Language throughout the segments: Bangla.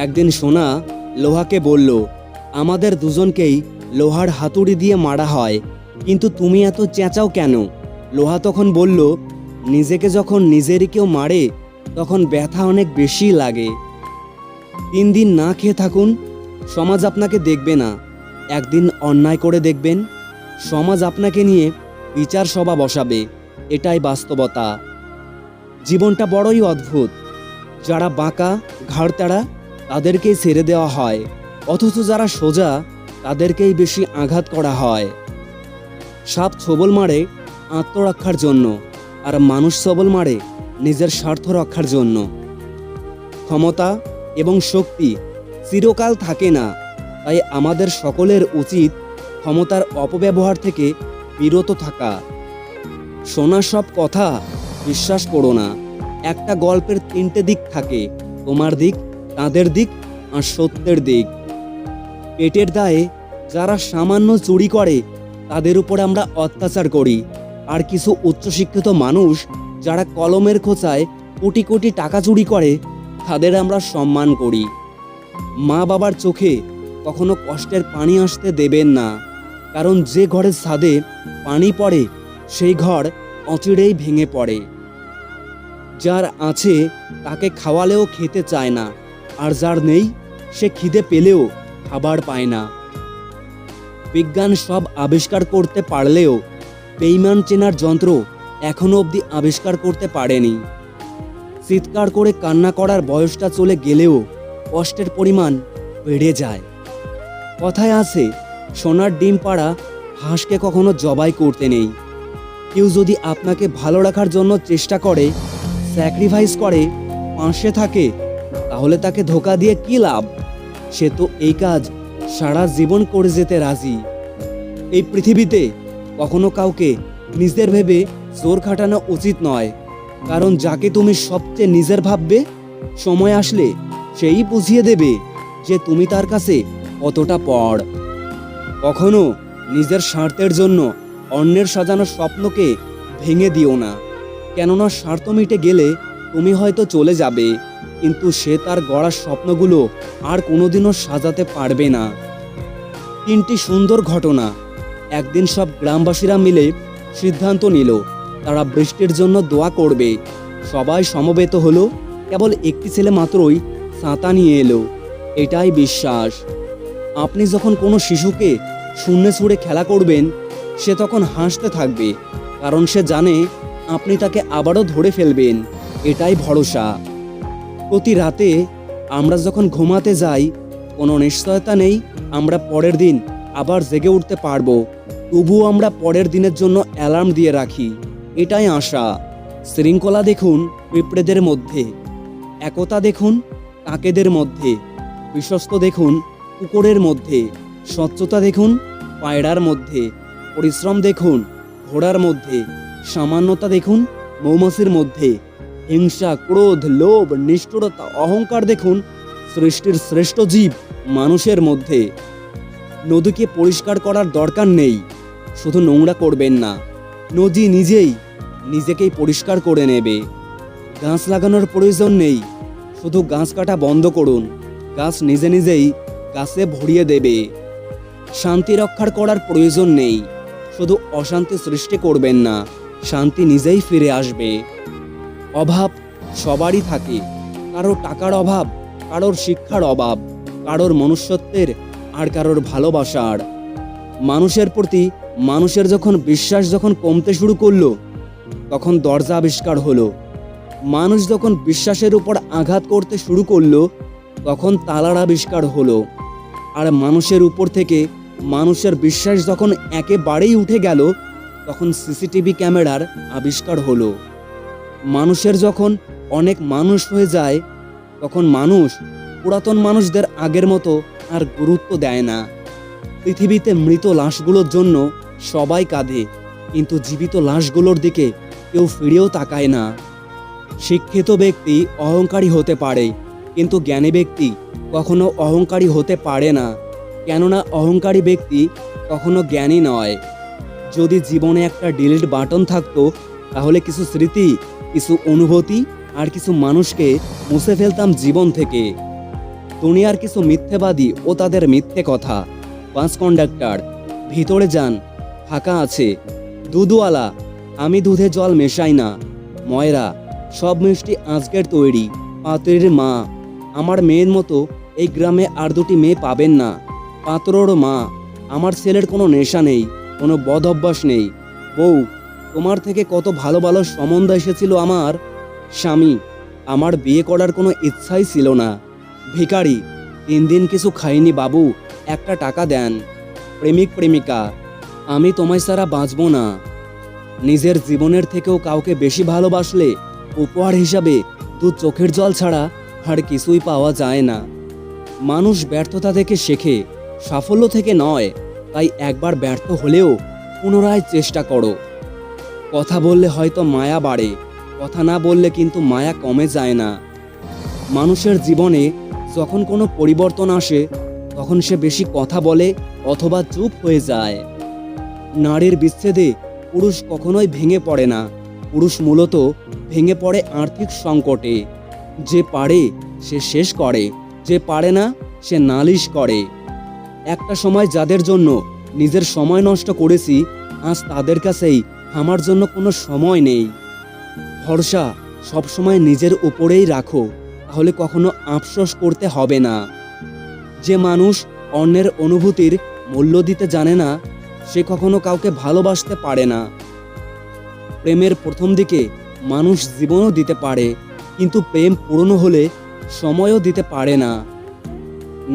একদিন সোনা লোহাকে বলল, আমাদের দুজনকেই লোহার হাতুড়ি দিয়ে মারা হয়, কিন্তু তুমি এত চেঁচাও কেন? লোহা তখন বলল, নিজেকে যখন নিজেরই কেউ মারে তখন ব্যথা অনেক বেশি লাগে। 3 দিন না খেয়ে থাকুন, সমাজ আপনাকে দেখবে না। একদিন অন্যায় করে দেখবেন, সমাজ আপনাকে নিয়ে বিচার সভা বসাবে। এটাই বাস্তবতা। জীবনটা বড়ই অদ্ভুত। যারা বাঁকা ঘাড়তাড়া তাদেরকেই ছেড়ে দেওয়া হয়, অথচ যারা সোজা তাদেরকেই বেশি আঘাত করা হয়। সাপ ছোবল মারে আত্মরক্ষার জন্য, আর মানুষ সবল মারে নিজের স্বার্থ রক্ষার জন্য। ক্ষমতা এবং শক্তি চিরকাল থাকে না, তাই আমাদের সকলের উচিত ক্ষমতার অপব্যবহার থেকে বিরত থাকা। শোনা সব কথা বিশ্বাস করো না। একটা গল্পের 3টে দিক থাকে, তোমার দিক, তাদের দিক আর সত্যের দিক। পেটের দায়ে যারা সামান্য চুরি করে তাদের উপর আমরা অত্যাচার করি, আর কিছু উচ্চশিক্ষিত মানুষ যারা কলমের খোঁচায় কোটি কোটি টাকা চুরি করে তাদের আমরা সম্মান করি। মা বাবার চোখে কখনো কষ্টের পানি আসতে দেবেন না, কারণ যে ঘরের ছাদে পানি পড়ে সেই ঘর অচিরেই ভেঙে পড়ে। যার আছে তাকে খাওয়ালেও খেতে চায় না, আর যার নেই সে খিদে পেলেও খাবার পায় না। বিজ্ঞান সব আবিষ্কার করতে পারলেও বেঈমান চেনার যন্ত্র এখনো অবধি আবিষ্কার করতে পারেনি। চিৎকার করে কান্না করার বয়সটা চলে গেলেও কষ্টের পরিমাণ বেড়ে যায়। কথায় আছে, সোনার ডিম পাড়া হাঁসকে কখনো জবাই করতে নেই। কেউ যদি আপনাকে ভালো রাখার জন্য চেষ্টা করে, স্যাক্রিফাইস করে, পাশে থাকে, তাহলে তাকে ধোঁকা দিয়ে কি লাভ? সে তো এই কাজ সারা জীবন করে যেতে রাজি। এই পৃথিবীতে কখনো কাউকে নিজের ভেবে জোর খাটানো উচিত নয়, কারণ যাকে তুমি সবচেয়ে নিজের ভাববে, সময় আসলে সেই বুঝিয়ে দেবে যে তুমি তার কাছে কতটা পর। কখনো নিজের স্বার্থের জন্য অন্যের সাজানো স্বপ্নকে ভেঙে দিও না, কেননা স্বার্থ মিটে গেলে তুমি হয়তো চলে যাবে, কিন্তু সে তার গড়া স্বপ্নগুলো আর কোনোদিনও সাজাতে পারবে না। 3টি সুন্দর ঘটনা। একদিন সব গ্রামবাসীরা মিলে সিদ্ধান্ত নিল তারা বৃষ্টির জন্য দোয়া করবে। সবাই সমবেত হলো, কেবল একটি ছেলে মাত্রই ছাতা নিয়ে এলো। এটাই বিশ্বাস। আপনি যখন কোনো শিশুকে শূন্যে ছুঁড়ে খেলা করবেন, সে তখন হাসতে থাকবে, কারণ সে জানে আপনি তাকে আবারও ধরে ফেলবেন। এটাই ভরসা। প্রতি রাতে আমরা যখন ঘুমাতে যাই, কোনো নিশ্চয়তা নেই আমরা পরের দিন আবার জেগে উঠতে পারবো, তবুও আমরা পরের দিনের জন্য অ্যালার্ম দিয়ে রাখি। এটাই আশা। শৃঙ্খলা দেখুন পিঁপড়েদের মধ্যে, একতা দেখুন কাকেদের মধ্যে, বিশ্বস্ত দেখুন কুকুরের মধ্যে, স্বচ্ছতা দেখুন পায়রার মধ্যে, পরিশ্রম দেখুন ঘোড়ার মধ্যে, সামান্যতা দেখুন মৌমাছির মধ্যে, হিংসা, ক্রোধ, লোভ, নিষ্ঠুরতা, অহংকার দেখুন সৃষ্টির শ্রেষ্ঠ জীব মানুষের মধ্যে। নদীকে পরিষ্কার করার দরকার নেই, শুধু নোংরা করবেন না, নদী নিজেই নিজেকেই পরিষ্কার করে নেবে। গাছ লাগানোর প্রয়োজন নেই, শুধু গাছ কাটা বন্ধ করুন, গাছ নিজে নিজেই গাছে ভরিয়ে দেবে। শান্তি রক্ষার করার প্রয়োজন নেই, শুধু অশান্তি সৃষ্টি করবেন না, শান্তি নিজেই ফিরে আসবে। অভাব সবারই থাকে, কারোর টাকার অভাব, কারোর শিক্ষার অভাব, কারোর মনুষ্যত্বের, আর কারোর ভালোবাসার। মানুষের প্রতি মানুষের যখন বিশ্বাস কমতে শুরু করলো, তখন দরজা আবিষ্কার হলো। মানুষ যখন বিশ্বাসের উপর আঘাত করতে শুরু করলো, তখন তালার আবিষ্কার হলো। আর মানুষের উপর থেকে মানুষের বিশ্বাস যখন একেবারেই উঠে গেল, তখন সিসিটিভি ক্যামেরার আবিষ্কার হলো। মানুষের যখন অনেক মানুষ হয়ে যায়, তখন মানুষ পুরাতন মানুষদের আগের মতো আর গুরুত্ব দেয় না। পৃথিবীতে মৃত লাশগুলোর জন্য সবাই কাঁদে, কিন্তু জীবিত লাশগুলোর দিকে কেউ ফিরেও তাকায় না। শিক্ষিত ব্যক্তি অহংকারী হতে পারে, কিন্তু জ্ঞানী ব্যক্তি কখনো অহংকারী হতে পারে না, কেননা অহংকারী ব্যক্তি কখনো জ্ঞানী নয়। যদি জীবনে একটা ডিলিট বাটন থাকতো, তাহলে কিছু স্মৃতি, কিছু অনুভূতি আর কিছু মানুষকে মুছে ফেলতাম জীবন থেকে। দুনিয়ার কিছু মিথ্যেবাদী ও তাদের মিথ্যে কথা। বাস কন্ডাক্টর, ভিতরে যান, ফাঁকা আছে। দুধওয়ালা, আমি দুধে জল মেশাই না। ময়রা, সব মিষ্টি আজকের তৈরি, পাত্রের মা, আমার মেয়ের মতো এই গ্রামে আর দুটি মেয়ে পাবেন না। পাত্রর মা, আমার ছেলের কোনো নেশা নেই, কোনো বদ অভ্যাস নেই। বউ, তোমার থেকে কত ভালো ভালো সম্বন্ধ এসেছিল আমার। স্বামী, আমার বিয়ে করার কোনো ইচ্ছাই ছিল না। ভিখারি, 3 দিন কিছু খাইনি বাবু, একটা টাকা দেন। প্রেমিক প্রেমিকা, আমি তোমায় ছাড়া বাঁচব না। নিজের জীবনের থেকেও কাউকে বেশি ভালোবাসলে উপহার হিসাবে 2 চোখের জল ছাড়া আর কিছুই পাওয়া যায় না। মানুষ ব্যর্থতা থেকে শেখে, সাফল্য থেকে নয়। তাই একবার ব্যর্থ হলেও পুনরায় চেষ্টা করো। কথা বললে হয়তো মায়া বাড়ে, কথা না বললে কিন্তু মায়া কমে যায় না। মানুষের জীবনে যখন কোনো পরিবর্তন আসে তখন সে বেশি কথা বলে অথবা চুপ হয়ে যায়। নারীর বিচ্ছেদে পুরুষ কখনোই ভেঙে পড়ে না। পুরুষ মূলত ভেঙে পড়ে আর্থিক সংকটে। যে পারে সে শেষ করে, যে পারে না সে নালিশ করে। একটা সময় যাদের জন্য নিজের সময় নষ্ট করেছি, আজ তাদের কাছেই আমার জন্য কোনো সময় নেই। ভরসা সবসময় নিজের উপরেই রাখো, তাহলে কখনো আফসোস করতে হবে না। যে মানুষ অন্যের অনুভূতির মূল্য দিতে জানে না, সে কখনো কাউকে ভালোবাসতে পারে না। প্রেমের প্রথম দিকে মানুষ জীবনও দিতে পারে, কিন্তু প্রেম পুরনো হলে সময়ও দিতে পারে না।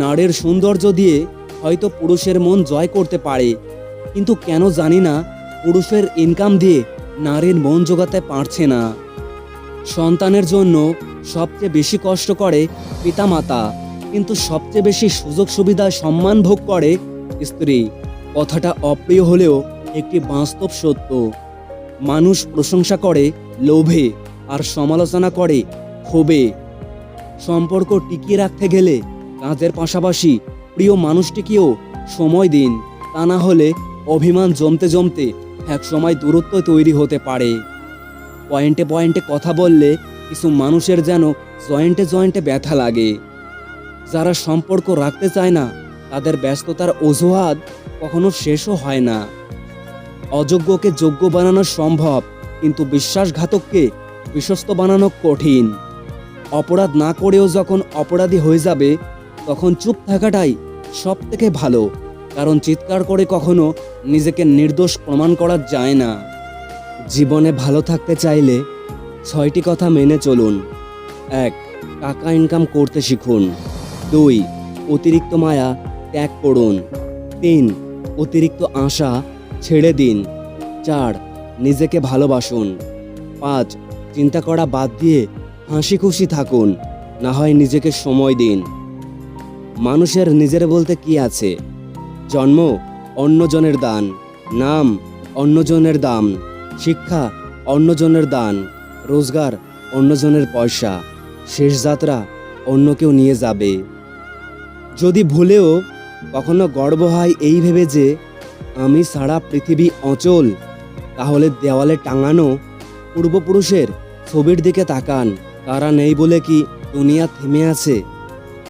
নারীর সৌন্দর্য দিয়ে হয়তো পুরুষের মন জয় করতে পারে, কিন্তু কেন জানি না পুরুষের ইনকাম দিয়ে নারীর মন জোগাতে পারছে না। সন্তানের জন্য সবচেয়ে বেশি কষ্ট করে পিতামাতা, কিন্তু সবচেয়ে বেশি সুযোগ সুবিধা সম্মান ভোগ করে স্ত্রী। কথাটা অপ্রিয় হলেও একটি বাস্তব সত্য। মানুষ প্রশংসা করে লোভে আর সমালোচনা করে ক্ষোভে। সম্পর্ক টিকিয়ে রাখতে গেলে কাজের পাশাপাশি প্রিয় মানুষটিকেও সময় দিন, তা না হলে অভিমান জমতে জমতে একসময় দূরত্ব তৈরি হতে পারে। পয়েন্টে পয়েন্টে কথা বললে কিছু মানুষের যেন জয়েন্টে জয়েন্টে ব্যথা লাগে। যারা সম্পর্ক রাখতে চায় না তাদের ব্যস্ততার অজুহাত কখনো শেষও হয় না। অযোগ্যকে যোগ্য বানানো সম্ভব, কিন্তু বিশ্বাসঘাতককে বিশ্বস্ত বানানো কঠিন। অপরাধ না করেও যখন অপরাধী হয়ে যাবে তখন চুপ থাকাটাই সব থেকে ভালো, কারণ চিৎকার করে কখনো নিজেকে নির্দোষ প্রমাণ করা যায় না। জীবনে ভালো থাকতে চাইলে 6টি কথা মেনে চলুন। 1. টাকা ইনকাম করতে শিখুন। 2. অতিরিক্ত মায়া ত্যাগ করুন। 3. অতিরিক্ত আশা ছেড়ে দিন। 4. নিজেকে ভালোবাসুন। 5. চিন্তা করা বাদ দিয়ে হাসি খুশি থাকুন, না হয় নিজেকে সময় দিন। মানুষের নিজের বলতে কি আছে? জন্ম অন্যজনের দান, নাম অন্যজনের দাম, শিক্ষা অন্যজনের দান, রোজগার অন্যজনের পয়সা, শেষ যাত্রা অন্য কেউ নিয়ে যাবে। যদি ভুলেও কখনো গর্ব হয় এই ভেবে যে আমি ছাড়া পৃথিবী অচল, তাহলে দেওয়ালে টাঙানো পূর্বপুরুষের ছবির দিকে তাকান। তারা নেই বলে কি দুনিয়া থেমে আছে?